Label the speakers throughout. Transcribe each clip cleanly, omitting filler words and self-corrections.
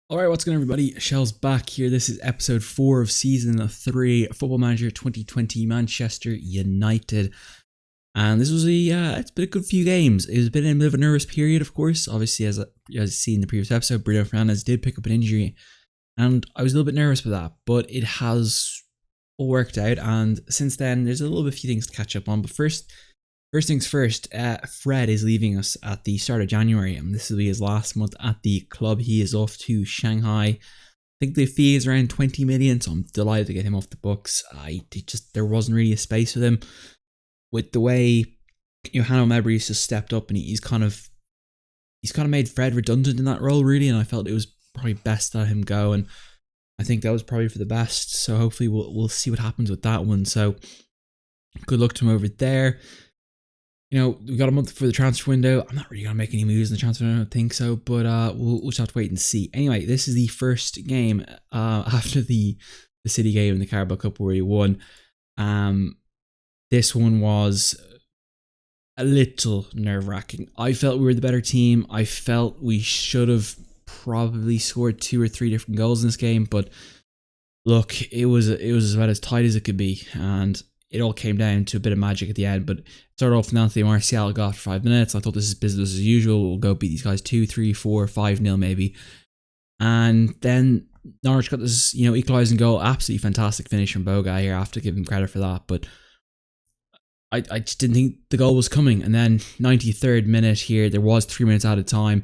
Speaker 1: Alright, what's going on everybody? Shellz back here. This is episode 4 of season 3, Football Manager 2020 Manchester United. And this was it's been a good few games. It was been in a bit of a nervous period, of course. Obviously, as seen in the previous episode, Bruno Fernandes did pick up an injury. And I was a little bit nervous with that, but it has all worked out. And since then, there's a little bit few things to catch up on. But first things first, Fred is leaving us at the start of January, and this will be his last month at the club. He is off to Shanghai. I think the fee is around 20 million, so I'm delighted to get him off the books. There wasn't really a space with him. With the way Hanno Mebry's just stepped up, and he's kind of made Fred redundant in that role, really, and I felt it was probably best to let him go, and I think that was probably for the best. So hopefully we'll see what happens with that one. So good luck to him over there. We got a month for the transfer window. I'm not really going to make any moves in the transfer window, I don't think so, but we'll just have to wait and see. Anyway, this is the first game after the City game in the Carabao Cup where he won. This one was a little nerve-wracking. I felt we were the better team. I felt we should have probably scored 2 or 3 different goals in this game, but look, it was about as tight as it could be, and it all came down to a bit of magic at the end. But it started off with Anthony Martial got after 5 minutes. I thought this is business as usual. We'll go beat these guys 2, 3, 4, 5-0 maybe. And then Norwich got this, equalising goal. Absolutely fantastic finish from Boga here. I have to give him credit for that. But I just didn't think the goal was coming. And then 93rd minute here, there was 3 minutes out of time.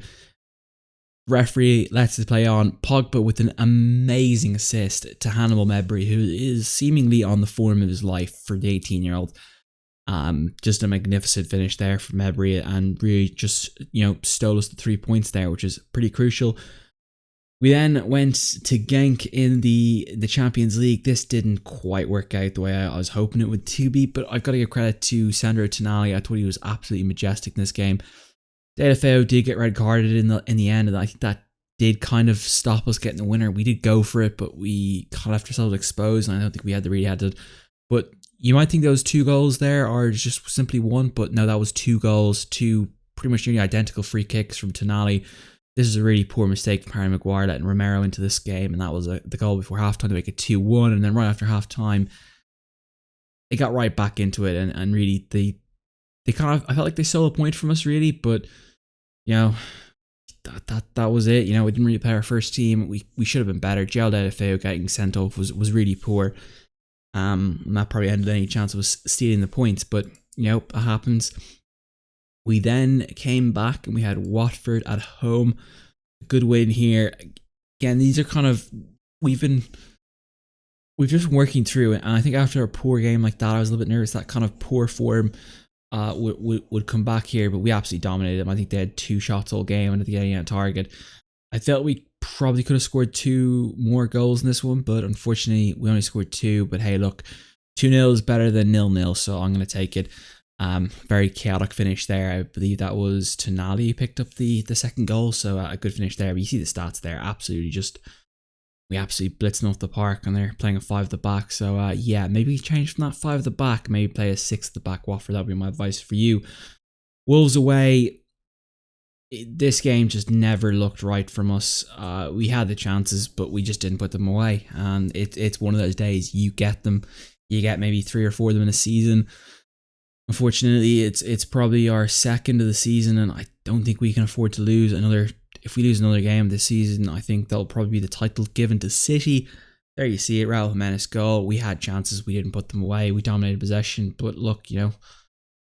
Speaker 1: Referee lets us play on. Pogba with an amazing assist to Hannibal Mejbri, who is seemingly on the form of his life for the 18-year-old. Just a magnificent finish there from Mejbri, and really just stole us the 3 points there, which is pretty crucial. We then went to Genk in the Champions League. This didn't quite work out the way I was hoping it would to be, but I've got to give credit to Sandro Tonali. I thought he was absolutely majestic in this game. Deulofeu did get red carded in the end, and I think that did kind of stop us getting the winner. We did go for it, but we kind of left ourselves exposed, and I don't think we really had to. But you might think those 2 goals there are just simply one, but no, that was 2 goals, 2 pretty much nearly identical free kicks from Tonali. This is a really poor mistake from Harry Maguire letting Romero into this game, and that was the goal before halftime to make it 2-1, and then right after halftime, they got right back into it, and really they kind of, I felt like they stole a point from us, really, but that was it. We didn't really play our first team. We should have been better. Deulofeu getting sent off was really poor. And that probably ended any chance of us stealing the points, but it happens. We then came back and we had Watford at home. A good win here. Again, these are kind of we've just been working through it, and I think after a poor game like that, I was a little bit nervous that kind of poor form would come back here, but we absolutely dominated them. I think they had 2 shots all game and at the getting on target. I felt we probably could have scored 2 more goals in this one, but unfortunately we only scored 2. But hey, look, 2-0 is better than 0-0, so I'm going to take it. Very chaotic finish there. I believe that was Tonali who picked up the second goal, so a good finish there. But you see the stats there, we absolutely blitzing off the park, and they're playing a 5 at the back. So yeah, maybe change from that 5 at the back, maybe play a 6 at the back. Watford, that would be my advice for you. Wolves away. This game just never looked right from us. We had the chances, but we just didn't put them away. And it's one of those days, you get them. You get maybe 3 or 4 of them in a season. Unfortunately, it's probably our second of the season, and I don't think we can afford to lose another. If we lose another game this season, I think that'll probably be the title given to City. There you see it, Raul Jimenez goal. We had chances, we didn't put them away. We dominated possession, but look,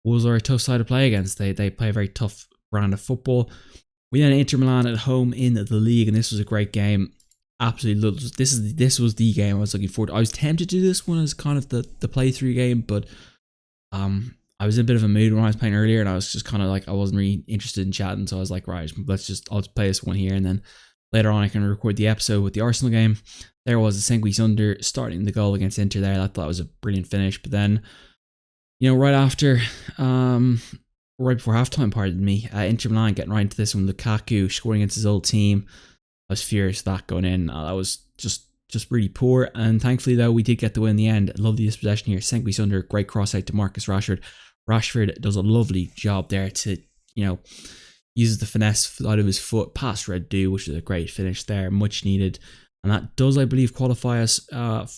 Speaker 1: Wolves are a tough side to play against. They play a very tough brand of football. We then Inter Milan at home in the league, and this was a great game. Absolutely, this was the game I was looking forward to. I was tempted to do this one as kind of the playthrough game, but I was in a bit of a mood when I was playing earlier, and I was just kind of like, I wasn't really interested in chatting, so I was like, right, I'll just play this one here, and then later on I can record the episode with the Arsenal game. There was a Sengi Sunder starting the goal against Inter there. I thought that was a brilliant finish, but then, right after, right before halftime, pardon me, Inter Milan getting right into this one, Lukaku scoring against his old team. I was furious that going in. That was just really poor, and thankfully though we did get the win in the end. Lovely dispossession here. Sengi Sunder, great cross out to Marcus Rashford. Rashford does a lovely job there to, uses the finesse out of his foot past Red Do, which is a great finish there, much needed. And that does, I believe, qualify us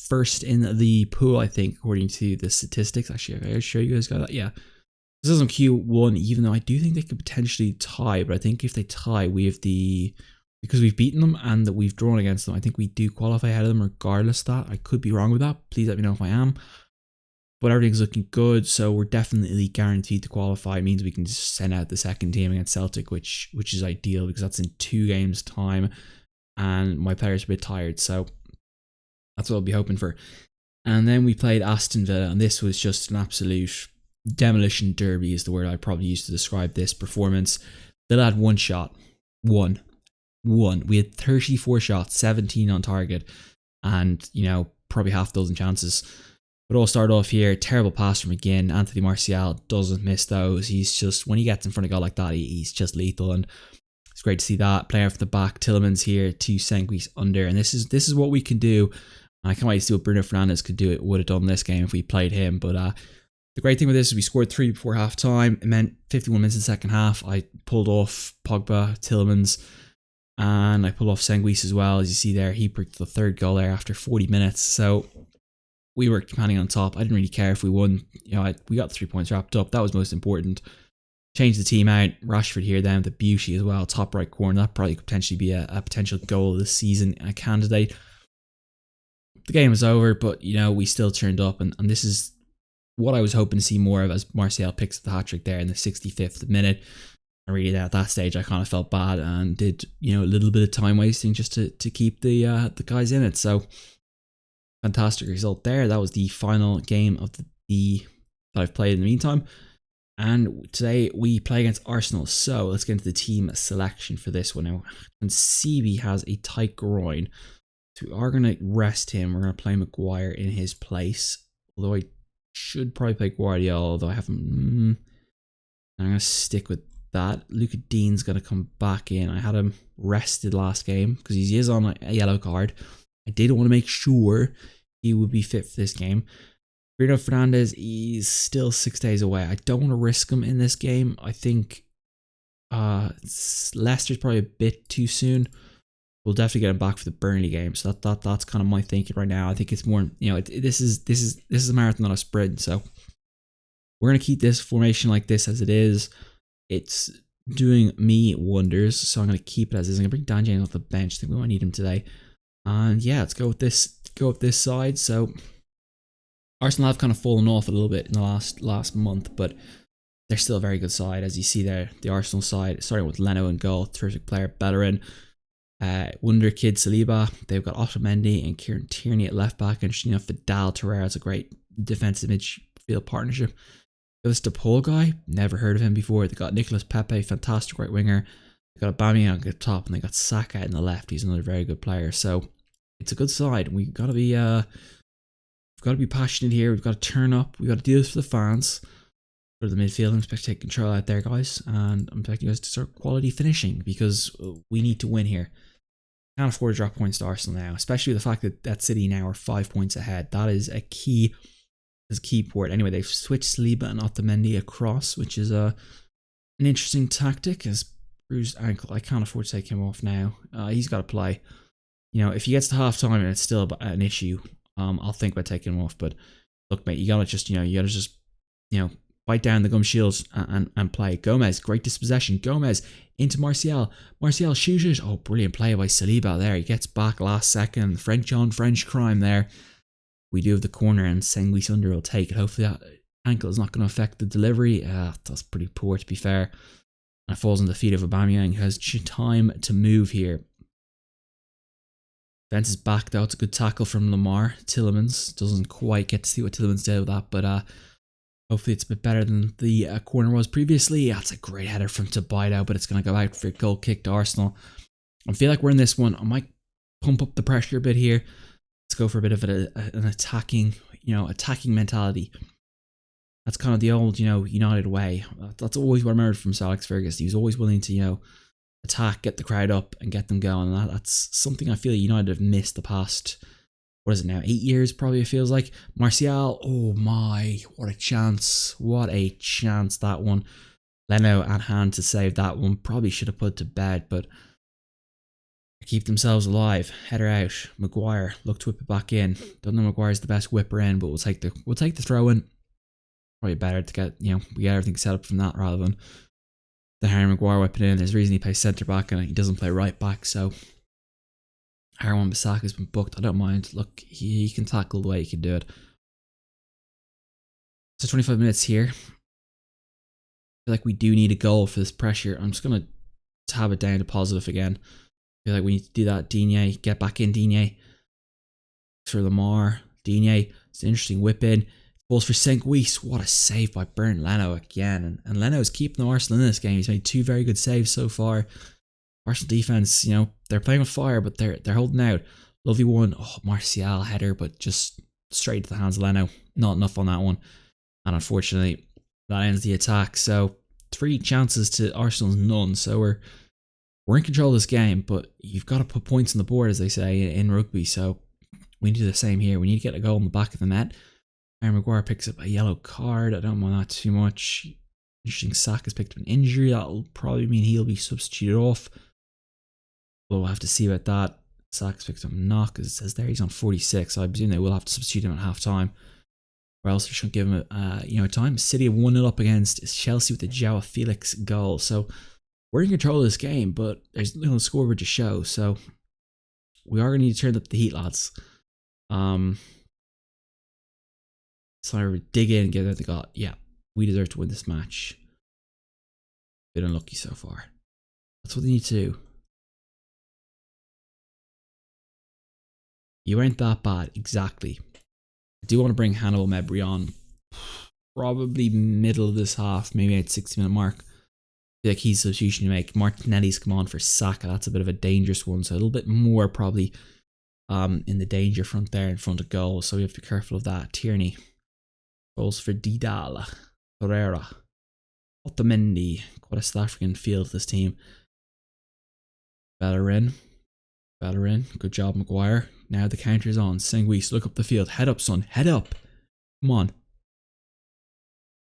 Speaker 1: first in the pool, I think, according to the statistics. Actually, I'll show you guys that. Yeah. This is on Q1, even though I do think they could potentially tie. But I think if they tie, we have because we've beaten them and that we've drawn against them, I think we do qualify ahead of them regardless of that. I could be wrong with that. Please let me know if I am. But everything's looking good, so we're definitely guaranteed to qualify. It means we can just send out the second team against Celtic, which is ideal because that's in 2 games' time. And my players are a bit tired, so that's what I'll be hoping for. And then we played Aston Villa, and this was just an absolute demolition derby is the word I probably use to describe this performance. Villa had 1 shot. One. We had 34 shots, 17 on target, and, probably half a dozen chances. But all start off here, terrible pass from McGinn. Anthony Martial doesn't miss those. He's just, when he gets in front of a goal like that, he's just lethal, and it's great to see that. Player from the back, Tielemans here, 2 Senguis under, and this is what we can do. And I can't wait to see what Bruno Fernandes would have done this game if we played him. But the great thing with this is we scored 3 before half time. It meant 51 minutes in the second half. I pulled off Pogba, Tielemans, and I pulled off Senguis as well. As you see there, he picked the 3rd goal there after 40 minutes. So we were commanding on top. I didn't really care if we won. We got the 3 points wrapped up. That was most important. Changed the team out. Rashford here down the beauty as well. Top right corner. That probably could potentially be a potential goal of the season candidate. The game was over, but we still turned up, and this is what I was hoping to see more of as Martial picks the hat-trick there in the 65th minute. And really at that stage I kind of felt bad and did a little bit of time wasting just to keep the guys in it. So fantastic result there. That was the final game of that I've played in the meantime. And today we play against Arsenal. So let's get into the team selection for this one now. And CB has a tight groin, so we are going to rest him. We're going to play Maguire in his place. Although I should probably play Guardiola, although I haven't. I'm going to stick with that. Luca Dean's going to come back in. I had him rested last game because he is on a yellow card. I did want to make sure he would be fit for this game. Bruno Fernandes is still 6 days away. I don't want to risk him in this game. I think Leicester's probably a bit too soon. We'll definitely get him back for the Burnley game. So that's kind of my thinking right now. I think it's more, this is a marathon, not a sprint. So we're gonna keep this formation like this as it is. It's doing me wonders. So I'm gonna keep it as is. I'm gonna bring Dan James off the bench. I think we might need him today. And yeah, let's go with this. Go with this side. So Arsenal have kind of fallen off a little bit in the last month, but they're still a very good side. As you see there, the Arsenal side, starting with Leno in goal, terrific player, Bellerin, wonder kid Saliba. They've got Otamendi and Kieran Tierney at left back, and Vidal Torreira is a great defensive midfield partnership. This DePaul guy, never heard of him before. They got Nicolas Pepe, fantastic right winger. They got Aubameyang at the top, and they got Saka in the left. He's another very good player. So it's a good side. We've got to be passionate here. We've got to turn up. We've got to do this for the fans. Go to the midfield. I'm expecting to take control out there, guys. And I'm expecting you guys to start quality finishing because we need to win here. Can't afford to drop points to Arsenal now, especially with the fact that City now are 5 points ahead. That is a key port. Anyway, they've switched Saliba and Otamendi across, which is an interesting tactic. As bruised ankle, I can't afford to take him off now. He's got to play. If he gets to half time and it's still an issue, I'll think about taking him off. But look, mate, you gotta just bite down the gum shields and play. Gomez, great dispossession. Gomez into Martial. Martial shoots it. Oh, brilliant play by Saliba there. He gets back last second. French on French crime there. We do have the corner, and Senguis under will take it. Hopefully that ankle is not going to affect the delivery. That's pretty poor, to be fair. And it falls on the feet of Aubameyang, who has time to move here. Defense is back though. It's a good tackle from Lamar. Tielemans doesn't quite get to see what Tielemans did with that, but hopefully it's a bit better than the corner was previously. That's a great header from Tabido, but it's going to go out for a goal kick to Arsenal. I feel like we're in this one. I might pump up the pressure a bit here. Let's go for a bit of an attacking mentality. That's kind of the old, United way. That's always what I remembered from Sir Alex Ferguson. He was always willing to, attack, get the crowd up, and get them going. And that's something I feel United have missed the past, what is it now, 8 years probably it feels like. Martial, oh my, what a chance that one. Leno at hand to save that one. Probably should have put to bed, but keep themselves alive. Header out. Maguire look to whip it back in. Don't know Maguire's the best whipper in, but we'll take the throw in. Probably better to get, we get everything set up from that rather than the Harry Maguire whipping in. There's a reason he plays centre back and he doesn't play right back, so Harry Wan-Bissaka's been booked. I don't mind. Look, he can tackle the way he can do it. So 25 minutes here. I feel like we do need a goal for this pressure. I'm just going to tab it down to positive again. I feel like we need to do that. Digne, get back in, Digne. For Lamar. Digne, it's an interesting whip in. Balls for Senguis. What a save by Bernd Leno again. And Leno's keeping the Arsenal in this game. He's made 2 very good saves so far. Arsenal defense, they're playing with fire, but they're holding out. Lovely one. Oh, Martial header, but just straight to the hands of Leno. Not enough on that one. And unfortunately, that ends the attack. So 3 chances to Arsenal's none. So we're in control of this game, but you've got to put points on the board, as they say in rugby. So we need to do the same here. We need to get a goal in the back of the net. Harry Maguire picks up a yellow card. I don't mind that too much. Interesting, Saka has picked up an injury. That'll probably mean he'll be substituted off. We'll have to see about that. Saka's picked up a knock, as it says there. He's on 46. So I presume they will have to substitute him at half time. Or else they're just going to give him time. City have 1-0 up against Chelsea with the Joao Felix goal. So we're in control of this game, but there's no scoreboard to show. So we are going to need to turn up the heat, lads. So I dig in and get that they got. Yeah, we deserve to win this match. Bit unlucky so far. That's what they need to do. You ain't that bad, exactly. I do want to bring Hannibal Mejbri on. Probably middle of this half, maybe at 60-minute mark. I feel like he's a substitution to make. Martinelli's come on for Saka. That's a bit of a dangerous one, so a little bit more probably in the danger front there in front of goal. So we have to be careful of that. Tierney. Goals for Didal. Herrera. Otamendi. Quite a South African feel to this team. Bellerin. Good job, Maguire. Now the counter is on. Senguis, look up the field. Head up, son. Head up. Come on.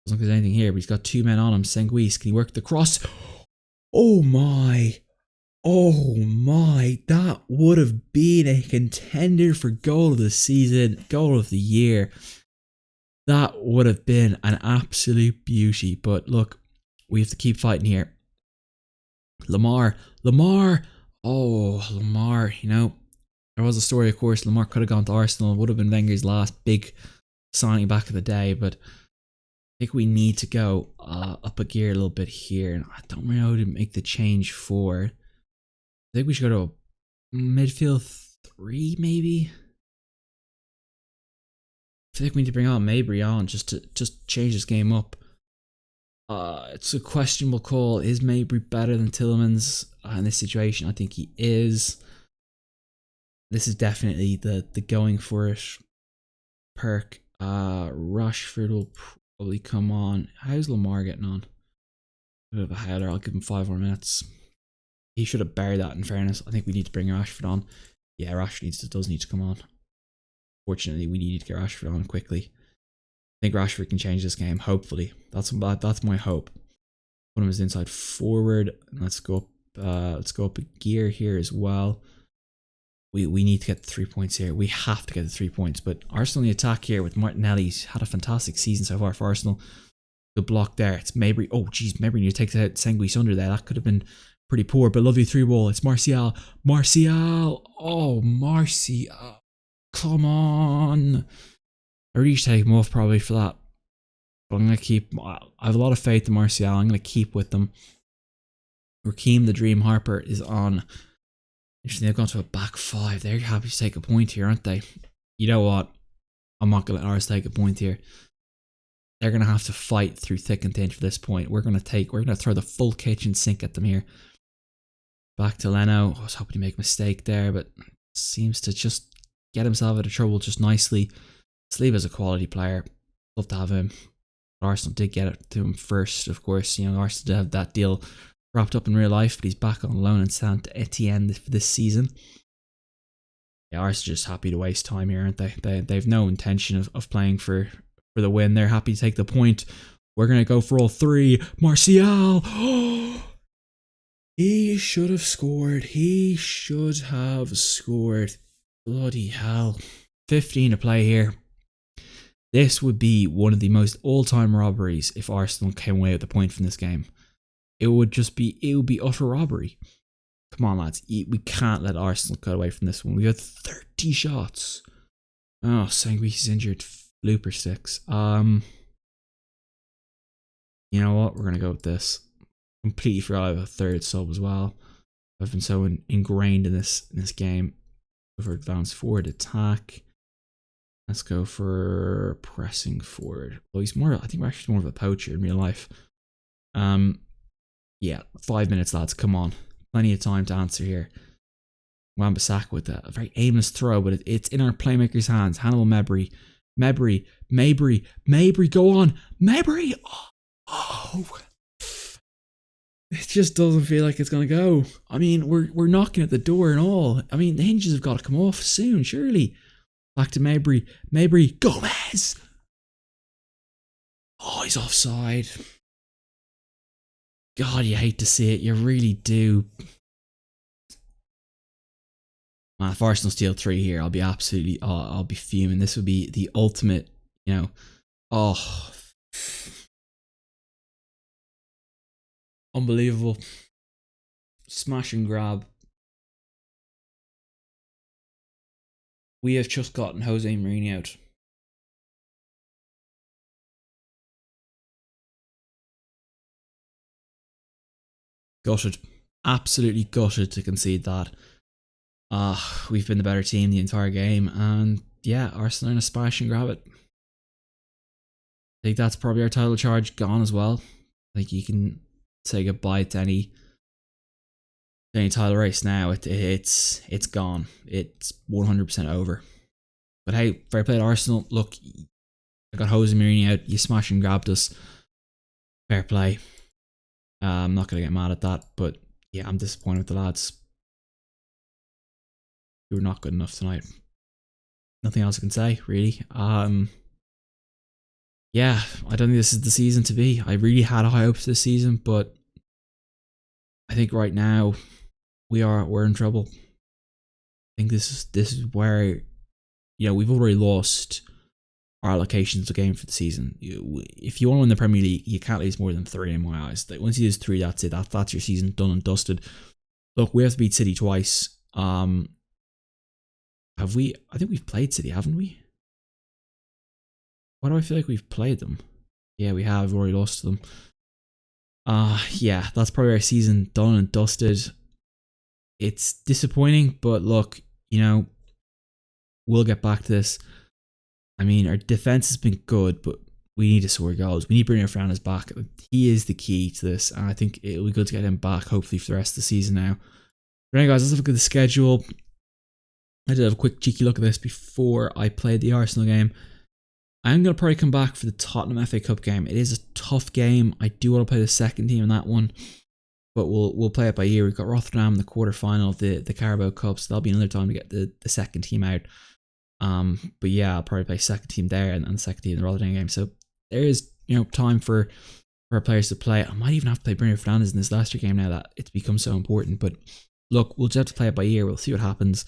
Speaker 1: Doesn't look like there's anything here, but he's got 2 men on him. Senguis, can he work the cross? Oh my. That would have been a contender for goal of the season. Goal of the year. That would have been an absolute beauty. But look, we have to keep fighting here. Lamar. Oh, Lamar, there was a story, of course. Lamar could have gone to Arsenal. It would have been Wenger's last big signing back in the day. But I think we need to go up a gear a little bit here. And I don't really know how to make the change for. I think we should go to a midfield 3, maybe. I think we need to bring on Mejbri on just to change this game up. It's a questionable call. Is Mejbri better than Tielemans in this situation? I think he is. This is definitely the going for it perk. Rashford will probably come on. How's Lamar getting on? A bit of a header. I'll give him 5 more minutes. He should have buried that, in fairness. I think we need to bring Rashford on. Yeah, Rashford does need to come on. Fortunately, we need to get Rashford on quickly. I think Rashford can change this game, hopefully. That's my hope. Put him as inside forward. Let's go up a gear here as well. We need to get the 3 points here. We have to get the 3 points. But Arsenal in the attack here with Martinelli. He's had a fantastic season so far for Arsenal. Good block there. It's Mejbri. Oh, geez, Mejbri need to take out Senguis under there. That could have been pretty poor, but lovely 3-ball. It's Martial. Oh, Martial. Come on. I really should take him off probably for that. But I'm going to keep. I have a lot of faith in Martial. I'm going to keep with them. Raheem the Dream Harper is on. Interesting, they've gone to a back 5. They're happy to take a point here, aren't they? You know what? I'm not going to let ours take a point here. They're going to have to fight through thick and thin for this point. We're going to throw the full kitchen sink at them here. Back to Leno. I was hoping to make a mistake there, but seems to just get himself out of trouble just nicely. Sleeve is a quality player. Love to have him. Arsenal did get it to him first, of course. Arsenal did have that deal wrapped up in real life, but he's back on loan in Saint Etienne for this season. Yeah, Arsenal just happy to waste time here, aren't they? They've no intention of playing for the win. They're happy to take the point. We're going to go for all three. Martial. He should have scored. He should have scored. Bloody hell. 15 to play here. This would be one of the most all-time robberies if Arsenal came away with a point from this game. It would be utter robbery. Come on, lads. We can't let Arsenal cut away from this one. We had 30 shots. Oh, Sangui's injured. Looper sticks. You know what? We're going to go with this. Completely forgot I have a third sub as well. I've been so ingrained in this game. Go for advanced forward attack. Let's go for pressing forward. Well, he's more, I think we're actually more of a poacher in real life. Yeah, 5 minutes, lads. Come on. Plenty of time to answer here. Wan-Bissaka with a very aimless throw, but it's in our playmaker's hands. Hannibal Mabry. Mabry, go on. Mabry! Oh. It just doesn't feel like it's going to go. I mean, we're knocking at the door and all. I mean, the hinges have got to come off soon, surely. Back to Mabry. Gomez! Oh, he's offside. God, you hate to see it. You really do. Man, if Arsenal steal 3 here, I'll be absolutely, I'll be fuming. This would be the ultimate, you know. Oh. Unbelievable. Smash and grab. We have just gotten Jose Mourinho out. Gutted. Absolutely gutted to concede that. We've been the better team the entire game, and yeah, Arsenal are in a smash and grab it. I think that's probably our title charge gone as well. Like, you can say goodbye to any title race now. It's gone. It's 100% over. But hey, fair play to Arsenal. Look, I got Jose Mourinho out. You smash and grabbed us. Fair play. I'm not gonna get mad at that, but yeah, I'm disappointed with the lads. We were not good enough tonight. Nothing else I can say, really. Yeah, I don't think this is the season to be. I really had high hopes this season, but I think right now we're in trouble. I think this is where, you know, we've already lost our allocations of game for the season. If you want to win the Premier League, you can't lose more than 3 in my eyes. Once you lose 3, that's it. That's your season done and dusted. Look, we have to beat City twice. Have we? I think we've played City, haven't we? Why do I feel like we've played them? Yeah, we have. We've already lost to them. Yeah, that's probably our season done and dusted. It's disappointing, but look, you know, we'll get back to this. I mean, our defense has been good, but we need to score goals. We need Bruno Fernandes back. He is the key to this, and I think it'll be good to get him back, hopefully, for the rest of the season now. But anyway, guys, let's have a look at the schedule. I did have a quick cheeky look at this before I played the Arsenal game. I'm going to probably come back for the Tottenham FA Cup game. It is a tough game. I do want to play the second team in that one, but we'll play it by ear. We've got Rotterdam in the quarterfinal of the Carabao Cup, so that'll be another time to get the second team out. But yeah, I'll probably play second team there and the second team in the Rotterdam game. So there is, you know, time for our players to play. I might even have to play Bruno Fernandes in this Leicester game now that it's become so important. But look, we'll just have to play it by ear. We'll see what happens.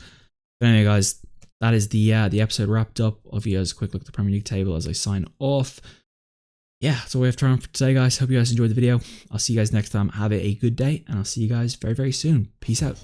Speaker 1: But anyway, guys, that is the episode wrapped up. I'll give you guys a quick look at the Premier League table as I sign off. Yeah, that's all we have time for today, guys. Hope you guys enjoyed the video. I'll see you guys next time. Have a good day, and I'll see you guys very, very soon. Peace out.